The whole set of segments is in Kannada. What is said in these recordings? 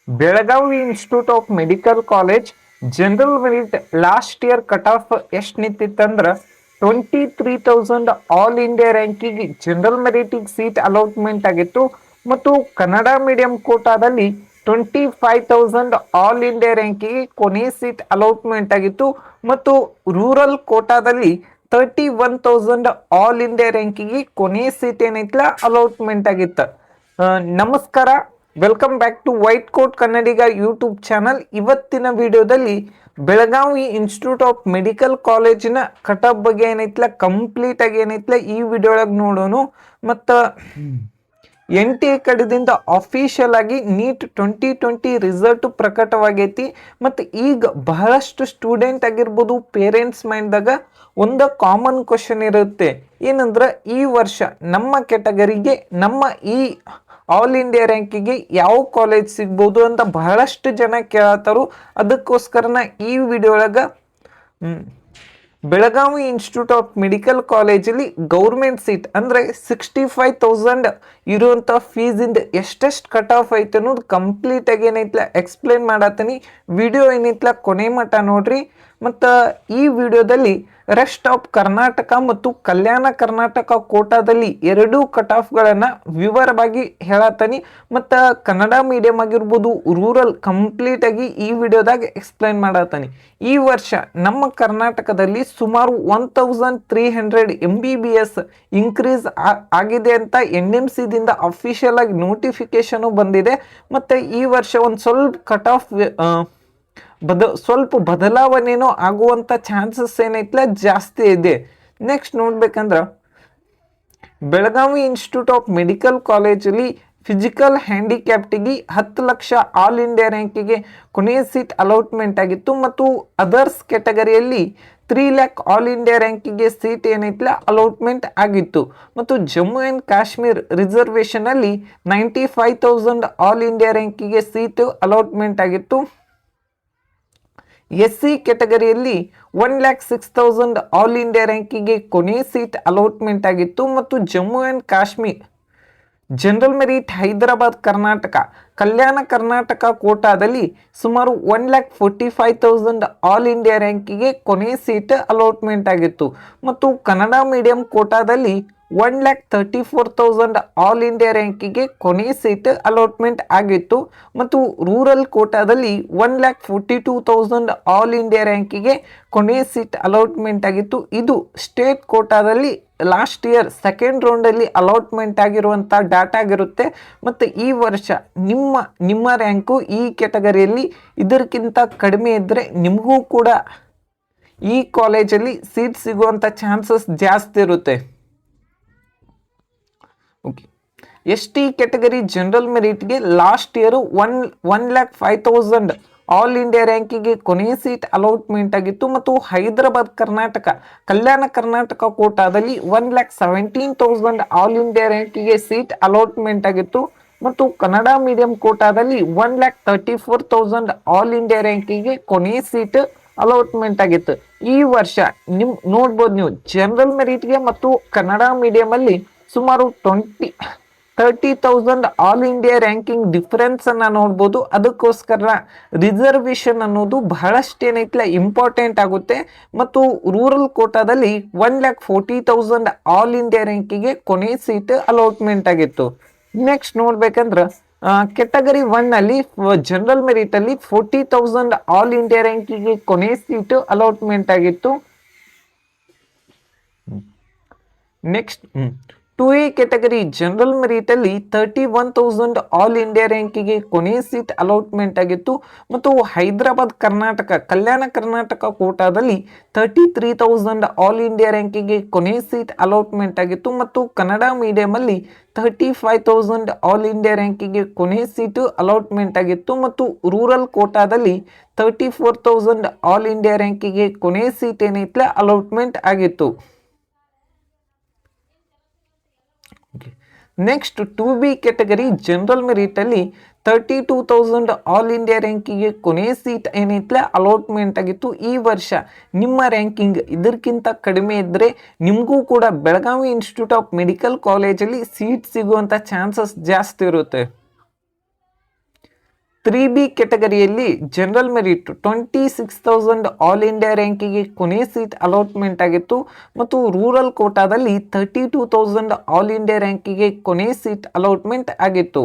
Belagavi institute of medical college general merit last year cut off ಎಷ್ಟು ನಿಂತಿತ್ತಂದ್ರೆ 23,000 ಆಲ್ ಇಂಡಿಯಾ ರ್ಯಾಂಕಿಗೆ ಜನರಲ್ ಮೆರಿಟಿಗೆ ಸೀಟ್ ಅಲಾಟ್ಮೆಂಟ್ ಆಗಿತ್ತು. ಮತ್ತು ಕನ್ನಡ ಮೀಡಿಯಂ ಕೋಟಾದಲ್ಲಿ 25,000 ಆಲ್ ಇಂಡಿಯಾ ರ್ಯಾಂಕಿಗೆ ಕೊನೆ ಸೀಟ್ ಅಲಾಟ್ಮೆಂಟ್ ಆಗಿತ್ತು. ಮತ್ತು ರೂರಲ್ ಕೋಟಾದಲ್ಲಿ 31,000 ಆಲ್ ಇಂಡಿಯಾ ರ್ಯಾಂಕಿಗೆ ಕೊನೆ ಸೀಟ್ ಏನೈತಿಲ್ಲ ಅಲಾಟ್ಮೆಂಟ್ ಆಗಿತ್ತು. ನಮಸ್ಕಾರ, welcome back to white coat Kannadiga YouTube channel. ಇವತ್ತಿನ ವಿಡಿಯೋದಲ್ಲಿ ಬೆಳಗಾವಿ ಇನ್ಸ್ಟಿಟ್ಯೂಟ್ ಆಫ್ ಮೆಡಿಕಲ್ ಕಾಲೇಜಿನ ಕಟಪ್ ಬಗ್ಗೆ ಏನೈತಿಲ್ಲ ಕಂಪ್ಲೀಟ್ ಆಗಿ ಏನೈತಿಲ್ಲ ಈ ವಿಡಿಯೋ ಒಳಗೆ ನೋಡೋಣ. ಮತ್ತು NTA ಕಡೆದಿಂದ ಅಫಿಷಿಯಲ್ ಆಗಿ ನೀಟ್ 2020 ರಿಸಲ್ಟ್ ಪ್ರಕಟವಾಗೈತಿ. ಮತ್ತು ಈಗ ಬಹಳಷ್ಟು ಸ್ಟೂಡೆಂಟ್ ಆಗಿರ್ಬೋದು, ಪೇರೆಂಟ್ಸ್ ಮೈಂಡ್ದಾಗ ಒಂದು ಕಾಮನ್ ಕ್ವಶನ್ ಇರುತ್ತೆ, ಏನಂದ್ರೆ ಈ ವರ್ಷ ನಮ್ಮ ಕೆಟಗರಿಗೆ ನಮ್ಮ ಈ ಆಲ್ ಇಂಡಿಯಾ ರ್ಯಾಂಕಿಗೆ ಯಾವ ಕಾಲೇಜ್ ಸಿಗ್ಬೋದು ಅಂತ ಬಹಳಷ್ಟು ಜನ ಕೇಳತ್ತಾರು. ಅದಕ್ಕೋಸ್ಕರನ ಈ ವಿಡಿಯೋ ಒಳಗೆ ಬೆಳಗಾವಿ ಇನ್ಸ್ಟಿಟ್ಯೂಟ್ ಆಫ್ ಮೆಡಿಕಲ್ ಕಾಲೇಜಲ್ಲಿ ಗೌರ್ಮೆಂಟ್ ಸೀಟ್ ಅಂದರೆ 65,000 ಇರುವಂಥ ಫೀಸಿಂದ ಎಷ್ಟೆಷ್ಟು ಕಟ್ ಆಫ್ ಐತೆ ಅನ್ನೋದು ಕಂಪ್ಲೀಟ್ ಆಗಿ ಏನೈತಿಲ್ಲ ಎಕ್ಸ್ಪ್ಲೇನ್ ಮಾಡತ್ತೀನಿ. ವಿಡಿಯೋ ಏನೈತಿಲ್ಲ ಕೊನೆ ಮಟ್ಟ ನೋಡ್ರಿ. ಮತ್ತು ಈ ವಿಡಿಯೋದಲ್ಲಿ ರೆಸ್ಟ್ ಆಫ್ ಕರ್ನಾಟಕ ಮತ್ತು ಕಲ್ಯಾಣ ಕರ್ನಾಟಕ ಕೋಟಾದಲ್ಲಿ ಎರಡೂ ಕಟ್ ಆಫ್ಗಳನ್ನು ವಿವರವಾಗಿ ಹೇಳತ್ತೀನಿ. ಮತ್ತು ಕನ್ನಡ ಮೀಡಿಯಂ ಆಗಿರ್ಬೋದು, ರೂರಲ್ ಕಂಪ್ಲೀಟ್ ಆಗಿ ಈ ವಿಡಿಯೋದಾಗ ಎಕ್ಸ್ಪ್ಲೈನ್ ಮಾಡತ್ತೀನಿ. ಈ ವರ್ಷ ನಮ್ಮ ಕರ್ನಾಟಕದಲ್ಲಿ ಸುಮಾರು 1,300 MBBS ಇನ್ಕ್ರೀಸ್ ಆಗಿದೆ ಅಂತ NMC ದಿಂದ ಅಫಿಷಿಯಲ್ ಆಗಿ ನೋಟಿಫಿಕೇಶನ್ ಬಂದಿದೆ. ಮತ್ತು ಈ ವರ್ಷ ಒಂದು ಸ್ವಲ್ಪ ಕಟ್ ಆಫ್ ಸ್ವಲ್ಪ ಬದಲಾವಣೆನೋ ಆಗುವಂಥ ಚಾನ್ಸಸ್ ಏನೈತಿಲ್ಲ ಜಾಸ್ತಿ ಇದೆ. ನೆಕ್ಸ್ಟ್ ನೋಡ್ಬೇಕಂದ್ರೆ ಬೆಳಗಾವಿ ಇನ್ಸ್ಟಿಟ್ಯೂಟ್ ಆಫ್ ಮೆಡಿಕಲ್ ಕಾಲೇಜಲ್ಲಿ ಫಿಸಿಕಲ್ ಹ್ಯಾಂಡಿಕ್ಯಾಪ್ಟಿಗೆ 10 ಲಕ್ಷ ಆಲ್ ಇಂಡಿಯಾ ರ್ಯಾಂಕಿಗೆ ಕೊನೆಯ ಸೀಟ್ ಅಲಾಟ್ಮೆಂಟ್ ಆಗಿತ್ತು. ಮತ್ತು ಅದರ್ಸ್ ಕೆಟಗರಿಯಲ್ಲಿ 3 ಲ್ಯಾಕ್ ಆಲ್ ಇಂಡಿಯಾ ರ್ಯಾಂಕಿಗೆ ಸೀಟ್ ಏನೈತಿಲ್ಲ ಅಲಾಟ್ಮೆಂಟ್ ಆಗಿತ್ತು. ಮತ್ತು ಜಮ್ಮು ಆ್ಯಂಡ್ ಕಾಶ್ಮೀರ್ ರಿಸರ್ವೇಷನಲ್ಲಿ 95,000 ಆಲ್ ಇಂಡಿಯಾ ರ್ಯಾಂಕಿಗೆ ಸೀಟು ಅಲಾಟ್ಮೆಂಟ್ ಆಗಿತ್ತು. SC ಕೆಟಗರಿಯಲ್ಲಿ 1,06,000 ಆಲ್ ಇಂಡಿಯಾ ರ್ಯಾಂಕಿಗೆ ಕೊನೆ ಸೀಟ್ ಅಲಾಟ್ಮೆಂಟ್ ಆಗಿತ್ತು. ಮತ್ತು Jammu and Kashmir general merit Hyderabad Karnataka Kalyana Karnataka ಕೋಟಾದಲ್ಲಿ ಸುಮಾರು 1,45,000 ಆಲ್ ಇಂಡಿಯಾ ರ್ಯಾಂಕಿಗೆ ಕೊನೆ ಸೀಟ್ ಅಲಾಟ್ಮೆಂಟ್ ಆಗಿತ್ತು. ಮತ್ತು ಕನ್ನಡ ಮೀಡಿಯಂ ಕೋಟಾದಲ್ಲಿ 1,34,000 ಆಲ್ ಇಂಡಿಯಾ ರ್ಯಾಂಕಿಗೆ ಕೊನೆ ಸೀಟ್ ಅಲಾಟ್ಮೆಂಟ್ ಆಗಿತ್ತು. ಮತ್ತು ರೂರಲ್ ಕೋಟಾದಲ್ಲಿ 1,42,000 ಆಲ್ ಇಂಡಿಯಾ ರ್ಯಾಂಕಿಗೆ ಕೊನೆ ಸೀಟ್ ಅಲಾಟ್ಮೆಂಟ್ ಆಗಿತ್ತು. ಇದು ಸ್ಟೇಟ್ ಕೋಟಾದಲ್ಲಿ ಲಾಸ್ಟ್ ಇಯರ್ ಸೆಕೆಂಡ್ ರೌಂಡಲ್ಲಿ ಅಲಾಟ್ಮೆಂಟ್ ಆಗಿರುವಂಥ ಡಾಟಾ ಆಗಿರುತ್ತೆ. ಮತ್ತು ಈ ವರ್ಷ ನಿಮ್ಮ ರ್ಯಾಂಕು ಈ ಕೆಟಗರಿಯಲ್ಲಿ ಇದಕ್ಕಿಂತ ಕಡಿಮೆ ಇದ್ದರೆ ನಿಮಗೂ ಕೂಡ ಈ ಕಾಲೇಜಲ್ಲಿ ಸೀಟ್ ಸಿಗುವಂಥ ಚಾನ್ಸಸ್ ಜಾಸ್ತಿ ಇರುತ್ತೆ. ಓಕೆ, ST ಕೆಟಗರಿ ಜನರಲ್ ಮೆರಿಟ್ಗೆ ಲಾಸ್ಟ್ ಇಯರು 1,05,000 ಆಲ್ ಇಂಡಿಯಾ ರ್ಯಾಂಕಿಗೆ ಕೊನೆಯ ಸೀಟ್ ಅಲಾಟ್ಮೆಂಟ್ ಆಗಿತ್ತು. ಮತ್ತು ಹೈದರಾಬಾದ್ ಕರ್ನಾಟಕ ಕಲ್ಯಾಣ ಕರ್ನಾಟಕ ಕೋಟಾದಲ್ಲಿ 1,17,000 ಆಲ್ ಇಂಡಿಯಾ ರ್ಯಾಂಕಿಗೆ ಸೀಟ್ ಅಲಾಟ್ಮೆಂಟ್ ಆಗಿತ್ತು. ಮತ್ತು ಕನ್ನಡ ಮೀಡಿಯಂ ಕೋಟಾದಲ್ಲಿ 1,34,000 ಆಲ್ ಇಂಡಿಯಾ ರ್ಯಾಂಕಿಗೆ ಕೊನೆಯ ಸೀಟ್ ಅಲಾಟ್ಮೆಂಟ್ ಆಗಿತ್ತು. ಈ ವರ್ಷ ನೋಡ್ಬೋದು ನೀವು ಜನರಲ್ ಮೆರಿಟ್ಗೆ ಮತ್ತು ಕನ್ನಡ ಮೀಡಿಯಮಲ್ಲಿ ಸುಮಾರು 30,000 ಆಲ್ ಇಂಡಿಯಾ ರ್ಯಾಂಕಿಂಗ್ ಡಿಫರೆನ್ಸ್ ಅನ್ನ ನೋಡ್ಬೋದು. ಅದಕ್ಕೋಸ್ಕರ ರಿಸರ್ವೇಷನ್ ಅನ್ನೋದು ಬಹಳಷ್ಟು ಏನೈತಿಲ್ಲ ಇಂಪಾರ್ಟೆಂಟ್ ಆಗುತ್ತೆ. ಮತ್ತು ರೂರಲ್ ಕೋಟಾದಲ್ಲಿ 1,40,000 ಆಲ್ ಇಂಡಿಯಾ ರ್ಯಾಂಕಿಗೆ ಕೊನೆ ಸೀಟ್ ಅಲಾಟ್ಮೆಂಟ್ ಆಗಿತ್ತು. ನೆಕ್ಸ್ಟ್ ನೋಡ್ಬೇಕಂದ್ರೆ ಕೆಟಗರಿ 1 ಅಲ್ಲಿ ಜನರಲ್ ಮೆರಿಟ್ ಅಲ್ಲಿ 40,000 ಆಲ್ ಇಂಡಿಯಾ ರ್ಯಾಂಕಿಗೆ ಕೊನೆ ಸೀಟ್ ಅಲಾಟ್ಮೆಂಟ್ ಆಗಿತ್ತು. Next 2A category general merit ಅಲ್ಲಿ 31,000 ಆಲ್ ಇಂಡಿಯಾ ರ್ಯಾಂಕಿಗೆ ಕೊನೆ ಸೀಟ್ ಅಲಾಟ್ಮೆಂಟ್ ಆಗಿತ್ತು. ಮತ್ತು ಹೈದರಾಬಾದ್ ಕರ್ನಾಟಕ ಕಲ್ಯಾಣ ಕರ್ನಾಟಕ ಕೋಟಾದಲ್ಲಿ 33,000 ಆಲ್ ಇಂಡಿಯಾ ರ್ಯಾಂಕಿಗೆ ಕೊನೆ ಸೀಟ್ ಅಲಾಟ್ಮೆಂಟ್ ಆಗಿತ್ತು. ಮತ್ತು ಕನ್ನಡ ಮೀಡಿಯಮಲ್ಲಿ 35,000 ಆಲ್ ಇಂಡಿಯಾ ರ್ಯಾಂಕಿಗೆ ಕೊನೆ ಸೀಟು ಅಲಾಟ್ಮೆಂಟ್ ಆಗಿತ್ತು. ಮತ್ತು ರೂರಲ್ ಕೋಟಾದಲ್ಲಿ 34,000 ಆಲ್ ಇಂಡಿಯಾ ರ್ಯಾಂಕಿಗೆ ಕೊನೆ ಸೀಟ್ ಏನೈತಿಲ್ಲ ಅಲಾಟ್ಮೆಂಟ್ ಆಗಿತ್ತು. Next 2B category general merit ಅಲ್ಲಿ 32,000 ಆಲ್ ಇಂಡಿಯಾ ರ್ಯಾಂಕಿಗೆ ಕೊನೆ ಸೀಟ್ ಏನೈತಿಲ್ಲ ಅಲಾಟ್ಮೆಂಟ್ ಆಗಿತ್ತು. ಈ ವರ್ಷ ನಿಮ್ಮ ರ್ಯಾಂಕಿಂಗ್ ಇದಕ್ಕಿಂತ ಕಡಿಮೆ ಇದ್ದರೆ ನಿಮಗೂ ಕೂಡ ಬೆಳಗಾವಿ ಇನ್ಸ್ಟಿಟ್ಯೂಟ್ ಆಫ್ ಮೆಡಿಕಲ್ ಕಾಲೇಜಲ್ಲಿ ಸೀಟ್ ಸಿಗುವಂಥ ಚಾನ್ಸಸ್ ಜಾಸ್ತಿ ಇರುತ್ತೆ. 3B ಕೆಟಗರಿಯಲ್ಲಿ ಜನರಲ್ ಮೆರಿಟ್ 26,000 ಆಲ್ ಇಂಡಿಯಾ ರ್ಯಾಂಕಿಗೆ ಕೊನೆ ಸೀಟ್ ಅಲಾಟ್ಮೆಂಟ್ ಆಗಿತ್ತು ಮತ್ತು ರೂರಲ್ ಕೋಟಾದಲ್ಲಿ 32,000 ಆಲ್ ಇಂಡಿಯಾ ರ್ಯಾಂಕಿಗೆ ಕೊನೆ ಸೀಟ್ ಅಲಾಟ್ಮೆಂಟ್ ಆಗಿತ್ತು.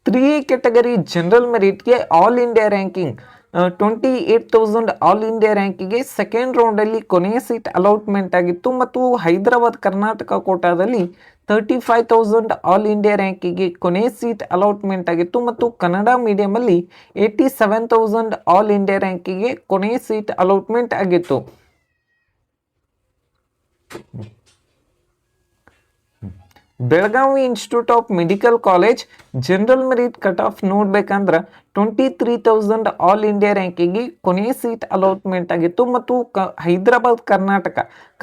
3A ಕೆಟಗರಿ ಜನರಲ್ ಮೆರಿಟ್ಗೆ all India ranking 28,000 all India ರ್ಯಾಂಕಿಗೆ ಸೆಕೆಂಡ್ ರೌಂಡಲ್ಲಿ ಕೊನೆಯ ಸೀಟ್ ಅಲಾಟ್ಮೆಂಟ್ ಆಗಿತ್ತು ಮತ್ತು ಹೈದರಾಬಾದ್ ಕರ್ನಾಟಕ ಕೋಟಾದಲ್ಲಿ 35,000 ಆಲ್ ಇಂಡಿಯಾ ರ್ಯಾಂಕಿಗೆ ಕೊನೆಯ ಸೀಟ್ ಅಲಾಟ್ಮೆಂಟ್ ಆಗಿತ್ತು ಮತ್ತು ಕನ್ನಡ ಮೀಡಿಯಮಲ್ಲಿ 87,000 ಆಲ್ ಇಂಡಿಯಾ ರ್ಯಾಂಕಿಗೆ ಕೊನೆಯ ಸೀಟ್ ಅಲಾಟ್ಮೆಂಟ್ ಆಗಿತ್ತು. Belagavi institute of medical college general merit cut off ನೋಡ್ಬೇಕಂದ್ರೆ 23,000 ಆಲ್ ಇಂಡಿಯಾ ರ್ಯಾಂಕಿಗೆ ಕೊನೆಯ ಸೀಟ್ ಅಲಾಟ್ಮೆಂಟ್ ಆಗಿತ್ತು ಮತ್ತು ಹೈದರಾಬಾದ್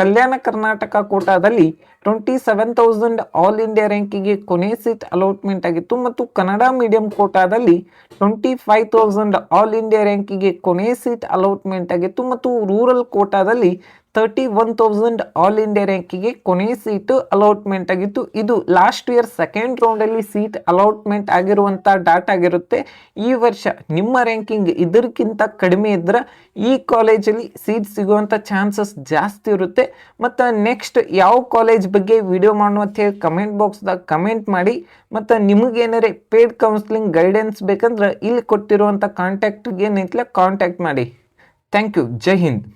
ಕಲ್ಯಾಣ ಕರ್ನಾಟಕ ಕೋಟಾದಲ್ಲಿ 27,000 ಆಲ್ ಇಂಡಿಯಾ ರ್ಯಾಂಕಿಗೆ ಕೊನೆಯ ಸೀಟ್ ಅಲಾಟ್ಮೆಂಟ್ ಆಗಿತ್ತು ಮತ್ತು ಕನ್ನಡ ಮೀಡಿಯಂ ಕೋಟಾದಲ್ಲಿ 25,000 ಆಲ್ ಇಂಡಿಯಾ ರ್ಯಾಂಕಿಗೆ ಕೊನೆಯ ಸೀಟ್ ಅಲಾಟ್ಮೆಂಟ್ ಆಗಿತ್ತು ಮತ್ತು ರೂರಲ್ ಕೋಟಾದಲ್ಲಿ 31,000 ಆಲ್ ಇಂಡಿಯಾ ರ್ಯಾಂಕಿಗೆ ಕೊನೆಯ ಸೀಟ್ ಅಲಾಟ್ಮೆಂಟ್ ಆಗಿತ್ತು. ಇದು ಲಾಸ್ಟ್ ಇಯರ್ ಸೆಕೆಂಡ್ ರೌಂಡಲ್ಲಿ ಸೀಟ್ ಅಲಾಟ್ಮೆಂಟ್ ಆಗಿರುವಂಥ ಡಾಟಾ ಆಗಿರುತ್ತೆ. ಈ ವರ್ಷ ನಿಮ್ಮ ರ್ಯಾಂಕಿಂಗ್ ಇದಕ್ಕಿಂತ ಕಡಿಮೆ ಇದ್ರೆ ಈ ಕಾಲೇಜಲ್ಲಿ ಸೀಟ್ ಸಿಗುವಂಥ ಚಾನ್ಸಸ್ ಜಾಸ್ತಿ ಇರುತ್ತೆ. ಮತ್ತು ನೆಕ್ಸ್ಟ್ ಯಾವ ಕಾಲೇಜ್ ಬಗ್ಗೆ ವಿಡಿಯೋ ಮಾಡುವ ಅಂತ ಹೇಳಿ ಕಮೆಂಟ್ ಬಾಕ್ಸ್ದಾಗ ಕಮೆಂಟ್ ಮಾಡಿ. ಮತ್ತು ನಿಮಗೇನಾರೆ ಪೇಡ್ ಕೌನ್ಸಿಲಿಂಗ್ ಗೈಡೆನ್ಸ್ ಬೇಕಂದ್ರೆ ಇಲ್ಲಿ ಕೊಟ್ಟಿರುವಂಥ ಕಾಂಟ್ಯಾಕ್ಟ್ಗೆ ಏನೈತಿಲ್ಲ ಕಾಂಟ್ಯಾಕ್ಟ್ ಮಾಡಿ. Thank you. ಜೈ ಹಿಂದ್.